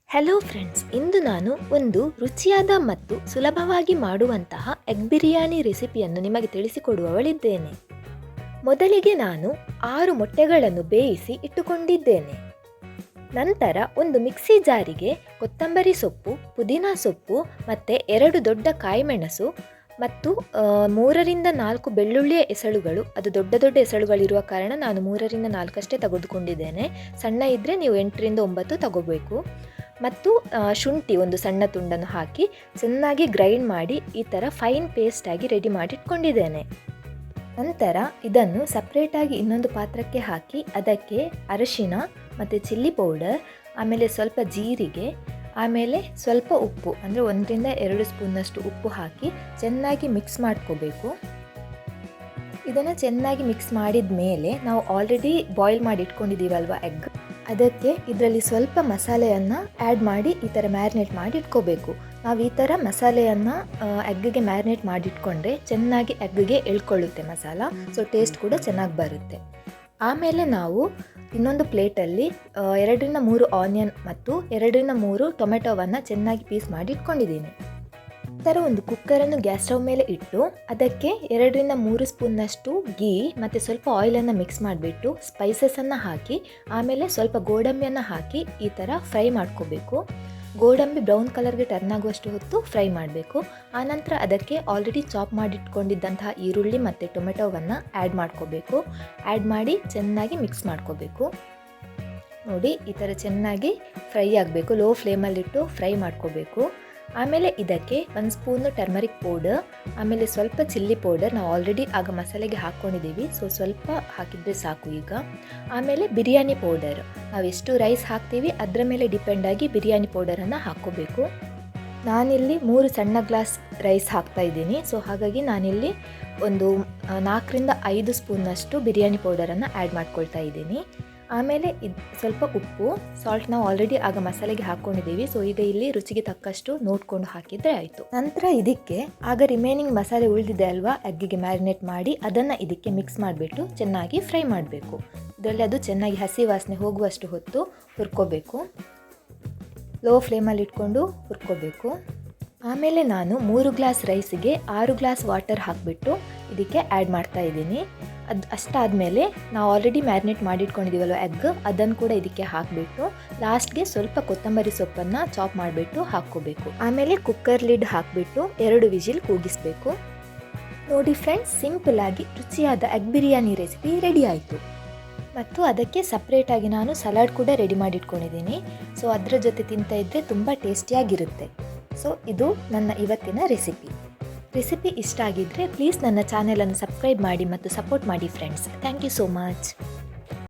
Hello friends, ಇಂದು ನಾನು ಒಂದು ರುಚಿಯಾದ ಮತ್ತು ಸುಲಭವಾಗಿ ಮಾಡುವಂತಹ ಎಗ್ ಬಿರಿಯಾನಿ ರೆಸಿಪಿಯನ್ನು ನಿಮಗೆ ತಿಳಿಸಿಕೊಡುವವಳಿದ್ದೇನೆ. ಮೊದಲಿಗೆ ನಾನು 6 ಮೊಟ್ಟೆಗಳನ್ನು ಬೇಯಿಸಿ ಇಟ್ಟುಕೊಂಡಿದ್ದೇನೆ. ನಂತರ ಒಂದು ಮಿಕ್ಸಿ ಜಾರಿಗೆ ಕೊತ್ತಂಬರಿ ಸೊಪ್ಪು, ಪುದೀನಾ ಸೊಪ್ಪು ಮತ್ತು 2 ದೊಡ್ಡ ಕಾಯಿಮೆಣಸು ಮತ್ತು 3ರಿಂದ 4 ಬೆಳ್ಳುಳ್ಳಿಯ ಎಸಳುಗಳು. ಅದು ದೊಡ್ಡ ದೊಡ್ಡ ಎಸಳುಗಳಿರುವ ಕಾರಣ ನಾನು 3ರಿಂದ 4 ಅಷ್ಟೇ ತೆಗೆದುಕೊಂಡಿದ್ದೇನೆ. ಸಣ್ಣ ಇದ್ದರೆ ನೀವು 8ರಿಂದ 9 ತಗೋಬೇಕು. ಮತ್ತು ಶುಂಠಿ ಒಂದು ಸಣ್ಣ ತುಂಡನ್ನು ಹಾಕಿ ಚೆನ್ನಾಗಿ ಗ್ರೈಂಡ್ ಮಾಡಿ ಈ ಥರ ಫೈನ್ ಪೇಸ್ಟಾಗಿ ರೆಡಿ ಮಾಡಿ ಇಟ್ಕೊಂಡಿದ್ದೇನೆ. ನಂತರ ಇದನ್ನು ಸಪ್ರೇಟಾಗಿ ಇನ್ನೊಂದು ಪಾತ್ರಕ್ಕೆ ಹಾಕಿ ಅದಕ್ಕೆ ಅರಿಶಿನ ಮತ್ತು ಚಿಲ್ಲಿ ಪೌಡರ್, ಆಮೇಲೆ ಸ್ವಲ್ಪ ಜೀರಿಗೆ, ಆಮೇಲೆ ಸ್ವಲ್ಪ ಉಪ್ಪು ಅಂದರೆ 1ರಿಂದ 2 ಸ್ಪೂನ್ನಷ್ಟು ಉಪ್ಪು ಹಾಕಿ ಚೆನ್ನಾಗಿ ಮಿಕ್ಸ್ ಮಾಡ್ಕೋಬೇಕು. ಇದನ್ನು ಚೆನ್ನಾಗಿ ಮಿಕ್ಸ್ ಮಾಡಿದ ಮೇಲೆ ನಾವು ಆಲ್ರೆಡಿ ಬಾಯ್ಲ್ ಮಾಡಿ ಇಟ್ಕೊಂಡಿದ್ದೀವಲ್ವ ಎಗ್, ಅದಕ್ಕೆ ಇದರಲ್ಲಿ ಸ್ವಲ್ಪ ಮಸಾಲೆಯನ್ನು ಆ್ಯಡ್ ಮಾಡಿ ಈ ಥರ ಮ್ಯಾರಿನೇಟ್ ಮಾಡಿ ಇಟ್ಕೋಬೇಕು. ನಾವು ಈ ಥರ ಮಸಾಲೆಯನ್ನು ಎಗ್ಗಿಗೆ ಮ್ಯಾರಿನೇಟ್ ಮಾಡಿಟ್ಕೊಂಡ್ರೆ ಚೆನ್ನಾಗಿ ಎಗ್ಗಿಗೆ ಎಳ್ಕೊಳ್ಳುತ್ತೆ ಮಸಾಲ, ಸೊ ಟೇಸ್ಟ್ ಕೂಡ ಚೆನ್ನಾಗಿ ಬರುತ್ತೆ. ಆಮೇಲೆ ನಾವು ಇನ್ನೊಂದು ಪ್ಲೇಟಲ್ಲಿ 2ರಿಂದ 3 ಆನಿಯನ್ ಮತ್ತು 2ರಿಂದ 3 ಟೊಮೆಟೊವನ್ನು ಚೆನ್ನಾಗಿ ಪೀಸ್ ಮಾಡಿ ಇಟ್ಕೊಂಡಿದ್ದೀನಿ. ನಂತರ ಒಂದು ಕುಕ್ಕರನ್ನು ಗ್ಯಾಸ್ ಸ್ಟವ್ ಮೇಲೆ ಇಟ್ಟು ಅದಕ್ಕೆ 2ರಿಂದ 3 ಸ್ಪೂನ್ನಷ್ಟು ಗೀ ಮತ್ತು ಸ್ವಲ್ಪ ಆಯಿಲನ್ನು ಮಿಕ್ಸ್ ಮಾಡಿಬಿಟ್ಟು ಸ್ಪೈಸಸನ್ನು ಹಾಕಿ ಆಮೇಲೆ ಸ್ವಲ್ಪ ಗೋಡಂಬಿಯನ್ನು ಹಾಕಿ ಈ ಥರ ಫ್ರೈ ಮಾಡ್ಕೋಬೇಕು. ಗೋಡಂಬಿ ಬ್ರೌನ್ ಕಲರ್ಗೆ ಟರ್ನ್ ಆಗುವಷ್ಟು ಹೊತ್ತು ಫ್ರೈ ಮಾಡಬೇಕು. ಆನಂತರ ಅದಕ್ಕೆ ಆಲ್ರೆಡಿ ಚಾಪ್ ಮಾಡಿಟ್ಕೊಂಡಿದ್ದಂತಹ ಈರುಳ್ಳಿ ಮತ್ತು ಟೊಮೆಟೊವನ್ನು ಆ್ಯಡ್ ಮಾಡ್ಕೋಬೇಕು. ಆ್ಯಡ್ ಮಾಡಿ ಚೆನ್ನಾಗಿ ಮಿಕ್ಸ್ ಮಾಡ್ಕೋಬೇಕು. ನೋಡಿ, ಈ ಥರ ಚೆನ್ನಾಗಿ ಫ್ರೈ ಆಗಬೇಕು. ಲೋ ಫ್ಲೇಮಲ್ಲಿಟ್ಟು ಫ್ರೈ ಮಾಡ್ಕೋಬೇಕು. ಆಮೇಲೆ ಇದಕ್ಕೆ 1 ಸ್ಪೂನು ಟರ್ಮರಿಕ್ ಪೌಡರ್, ಆಮೇಲೆ ಸ್ವಲ್ಪ ಚಿಲ್ಲಿ ಪೌಡರ್, ನಾವು ಆಲ್ರೆಡಿ ಆಗ ಮಸಾಲೆಗೆ ಹಾಕ್ಕೊಂಡಿದ್ದೀವಿ, ಸೊ ಸ್ವಲ್ಪ ಹಾಕಿದರೆ ಸಾಕು ಈಗ. ಆಮೇಲೆ ಬಿರಿಯಾನಿ ಪೌಡರ್, ನಾವು ಎಷ್ಟು ರೈಸ್ ಹಾಕ್ತೀವಿ ಅದರ ಮೇಲೆ ಡಿಪೆಂಡಾಗಿ ಬಿರಿಯಾನಿ ಪೌಡರನ್ನು ಹಾಕ್ಕೋಬೇಕು. ನಾನಿಲ್ಲಿ 3 ಸಣ್ಣ ಗ್ಲಾಸ್ ರೈಸ್ ಹಾಕ್ತಾ ಇದ್ದೀನಿ, ಸೊ ಹಾಗಾಗಿ ನಾನಿಲ್ಲಿ ಒಂದು 4ರಿಂದ 5 ಸ್ಪೂನ್ನಷ್ಟು ಬಿರಿಯಾನಿ ಪೌಡರನ್ನು ಆ್ಯಡ್ ಮಾಡ್ಕೊಳ್ತಾ ಇದ್ದೀನಿ. ಆಮೇಲೆ ಸ್ವಲ್ಪ ಉಪ್ಪು, ಸಾಲ್ಟ್ ನಾವು ಆಲ್ರೆಡಿ ಆಗ ಮಸಾಲೆಗೆ ಹಾಕ್ಕೊಂಡಿದ್ದೀವಿ, ಸೊ ಈಗ ಇಲ್ಲಿ ರುಚಿಗೆ ತಕ್ಕಷ್ಟು ನೋಡಿಕೊಂಡು ಹಾಕಿದರೆ ಆಯಿತು. ನಂತರ ಇದಕ್ಕೆ ಆಗ ರಿಮೈನಿಂಗ್ ಮಸಾಲೆ ಉಳಿದಿದೆ ಅಲ್ವಾ ಎಗ್ಗಿಗೆ ಮ್ಯಾರಿನೇಟ್ ಮಾಡಿ, ಅದನ್ನು ಇದಕ್ಕೆ ಮಿಕ್ಸ್ ಮಾಡಿಬಿಟ್ಟು ಚೆನ್ನಾಗಿ ಫ್ರೈ ಮಾಡಬೇಕು. ಇದರಲ್ಲಿ ಅದು ಚೆನ್ನಾಗಿ ಹಸಿ ವಾಸನೆ ಹೋಗುವಷ್ಟು ಹೊತ್ತು ಹುರ್ಕೋಬೇಕು. ಲೋ ಫ್ಲೇಮಲ್ಲಿ ಇಟ್ಕೊಂಡು ಹುರ್ಕೋಬೇಕು. ಆಮೇಲೆ ನಾನು 3 ಗ್ಲಾಸ್ ರೈಸಿಗೆ 6 ಗ್ಲಾಸ್ ವಾಟರ್ ಹಾಕಿಬಿಟ್ಟು ಇದಕ್ಕೆ ಆ್ಯಡ್ ಮಾಡ್ತಾ ಇದ್ದೀನಿ. ಅಷ್ಟಾದಮೇಲೆ ನಾವು ಆಲ್ರೆಡಿ ಮ್ಯಾರಿನೇಟ್ ಮಾಡಿಟ್ಕೊಂಡಿದ್ದೀವಲ್ವ ಎಗ್, ಅದನ್ನು ಕೂಡ ಇದಕ್ಕೆ ಹಾಕಿಬಿಟ್ಟು ಲಾಸ್ಟ್ಗೆ ಸ್ವಲ್ಪ ಕೊತ್ತಂಬರಿ ಸೊಪ್ಪನ್ನು ಚಾಪ್ ಮಾಡಿಬಿಟ್ಟು ಹಾಕ್ಕೋಬೇಕು. ಆಮೇಲೆ ಕುಕ್ಕರ್ ಲಿಡ್ ಹಾಕಿಬಿಟ್ಟು 2 ವಿಜಿಲ್ ಕೂಗಿಸ್ಬೇಕು. ನೋಡಿ ಫ್ರೆಂಡ್ಸ್, ಸಿಂಪಲ್ಲಾಗಿ ರುಚಿಯಾದ ಎಗ್ ಬಿರಿಯಾನಿ ರೆಸಿಪಿ ರೆಡಿ ಆಯಿತು. ಮತ್ತು ಅದಕ್ಕೆ ಸಪ್ರೇಟಾಗಿ ನಾನು ಸಲಾಡ್ ಕೂಡ ರೆಡಿ ಮಾಡಿಟ್ಕೊಂಡಿದ್ದೀನಿ, ಸೊ ಅದರ ಜೊತೆ ತಿಂತಾ ಇದ್ದರೆ ತುಂಬ ಟೇಸ್ಟಿಯಾಗಿರುತ್ತೆ. ಸೊ ಇದು ನನ್ನ ಇವತ್ತಿನ ರೆಸಿಪಿ ಇಷ್ಟ ಆಗಿದ್ದರೆ ಪ್ಲೀಸ್ ನನ್ನ ಚಾನೆಲನ್ನು ಸಬ್ಸ್ಕ್ರೈಬ್ ಮಾಡಿ ಮತ್ತು ಸಪೋರ್ಟ್ ಮಾಡಿ friends. Thank you so much.